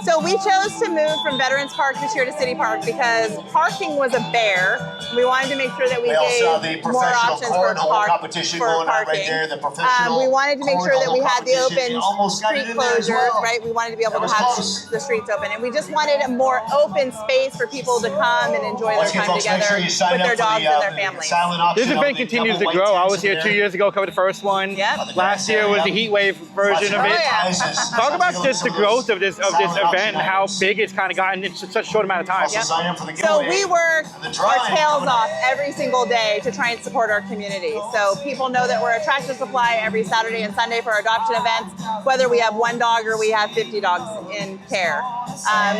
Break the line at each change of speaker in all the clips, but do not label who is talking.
So we chose to move from Veterans Park this year to City Park because parking was a bear. We wanted to make sure that we gave more options for parking. We wanted to make sure that we had the open street closures, right? We wanted to be able to have the streets open. And we just wanted a more open space for people to come and enjoy their time together with their dogs and their families.
This event continues to grow. I was here 2 years ago, covered the first one.
Yep.
Last year was the heat wave version of it. Talk about just the growth of this event and how big it's kind of gotten in such a short amount of time.
Yep. So we work our tails off every single day to try and support our community. So people know that we're a Tractor Supply every Saturday and Sunday for our adoption events, whether we have 1 dog or we have 50 dogs in care.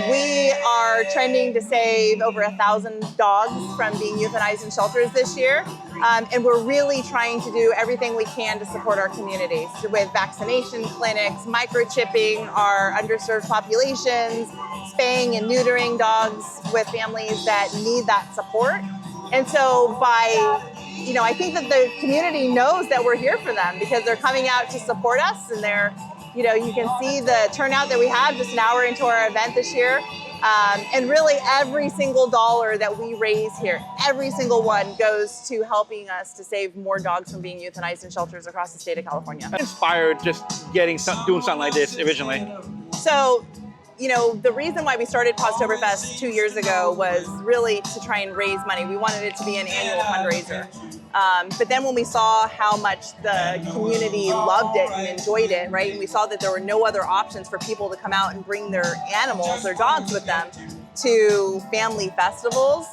We are trending to save over 1,000 dogs from being euthanized in shelters this year. And we're really trying to do everything we can to support our communities with vaccination clinics, microchipping our underserved populations, spaying and neutering dogs with families that need that support. And so I think that the community knows that we're here for them because they're coming out to support us, and you can see the turnout that we had just an hour into our event this year. And really every single dollar that we raise here, every single one goes to helping us to save more dogs from being euthanized in shelters across the state of California.
Inspired just doing something like this originally?
So, the reason why we started Pawstoberfest 2 years ago was really to try and raise money. We wanted it to be an annual fundraiser. But then when we saw how much the community loved it and enjoyed it, right, and we saw that there were no other options for people to come out and bring their animals, their dogs with them to family festivals,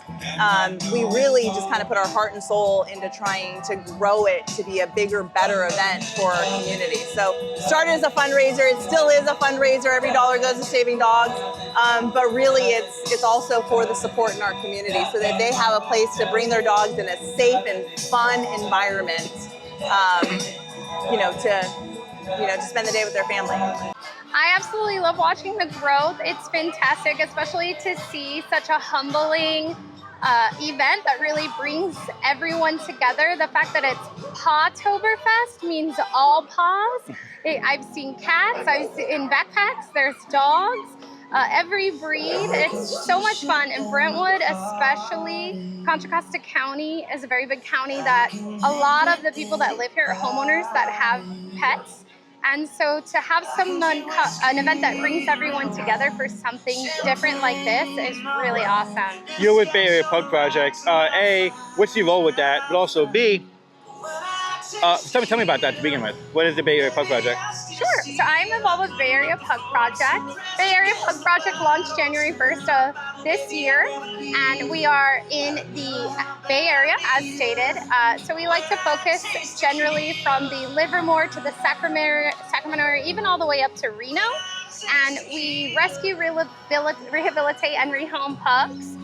we really just kind of put our heart and soul into trying to grow it to be a bigger, better event for our community. So started as a fundraiser, it still is a fundraiser, every dollar goes to saving dogs, but really it's also for the support in our community so that they have a place to bring their dogs in a safe and fun environment, to spend the day with their family.
I absolutely love watching the growth. It's fantastic, especially to see such a humbling event that really brings everyone together. The fact that it's Pawstoberfest means all paws. I've seen cats, in backpacks, there's dogs, every breed. It's so much fun. And Brentwood, especially Contra Costa County, is a very big county that a lot of the people that live here are homeowners that have pets. And so to have an event that brings everyone together for something different like this is really awesome.
You're with Bay Area Pug Project. A, what's your role with that? But also B, tell me about that to begin with. What is the Bay Area Pug Project?
Sure. So I'm involved with Bay Area Pug Project. Bay Area Pug Project launched January 1st of this year, and we are in the Bay Area, as stated. So we like to focus generally from the Livermore to the Sacramento area, even all the way up to Reno. And we rescue, rehabilitate, and rehome pugs.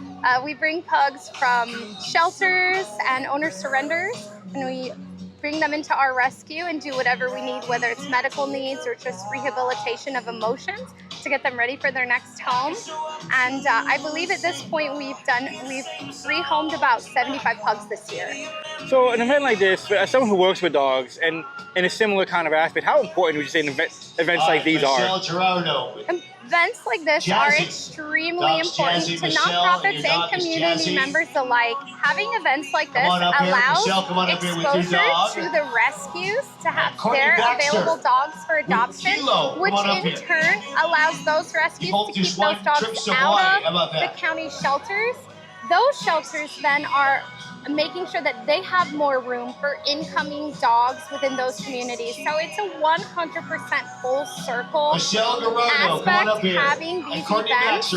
We bring pugs from shelters and owner surrenders, and we bring them into our rescue and do whatever we need, whether it's medical needs or just rehabilitation of emotions to get them ready for their next home. And I believe at this point we've rehomed about 75 pugs this year.
So an event like this, as someone who works with dogs and in a similar kind of aspect, how important would you say events like these are?
Events like this are extremely important to nonprofits and community members alike. Having events like this allows exposure to the rescues to have their available dogs for adoption, which in turn allows those rescues to keep those dogs out of the county shelters. Those shelters then are making sure that they have more room for incoming dogs within those communities. So it's a 100% full circle aspect having these events.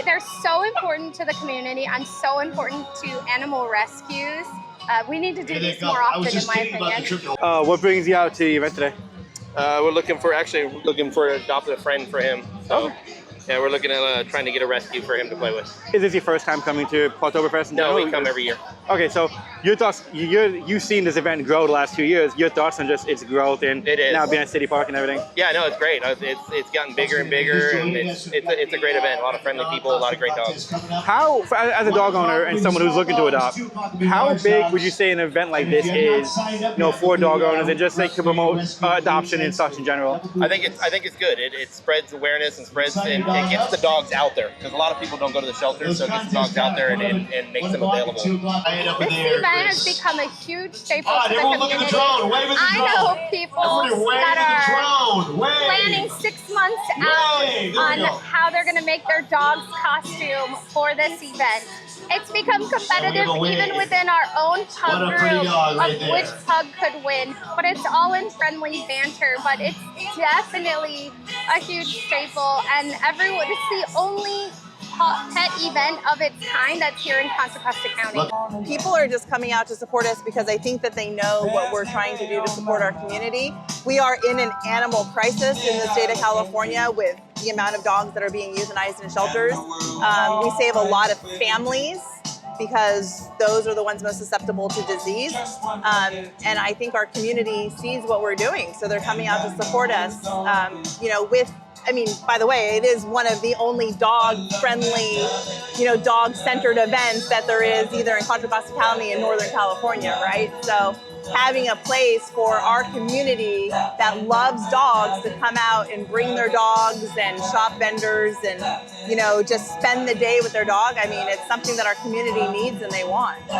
They're so important to the community and so important to animal rescues. We need to do these more often, in my opinion.
What brings you out to the event today?
We're looking for an adopted friend for him. So. Yeah, we're looking at trying to get a rescue for him to play with.
Is this your first time coming to Pawstoberfest?
No, we come every year.
Okay, so your thoughts, you've seen this event grow the last 2 years. Your thoughts on just its growth and now being at City Park and everything?
Yeah, no, it's great. It's gotten bigger and bigger, and it's a great event. A lot of friendly people, a lot of great dogs.
How, as a dog owner and someone who's looking to adopt, how big would you say an event like this is, for dog owners and just to promote adoption and such in general?
I think it's good. It spreads awareness and spreads and it gets the dogs out there because a lot of people don't go to the shelter, so it gets the dogs out there and makes them available.
This event has become a huge staple to the community. I know people that are planning 6 months out on how they're going to make their dog's costume for this event. It's become competitive even within our own pug group of which pug could win, but it's all in friendly banter. But it's definitely a huge staple, and everyone, it's the only pet event of its kind that's here in Contra Costa County.
People are just coming out to support us because I think that they know what we're trying to do to support our community. We are in an animal crisis in the state of California with the amount of dogs that are being euthanized in shelters. We save a lot of families because those are the ones most susceptible to disease. And I think our community sees what we're doing, so they're coming out to support us, by the way, it is one of the only dog-friendly, dog-centered events that there is either in Contra Costa County in Northern California, right? So having a place for our community that loves dogs to come out and bring their dogs and shop vendors and, just spend the day with their dog, it's something that our community needs and they want.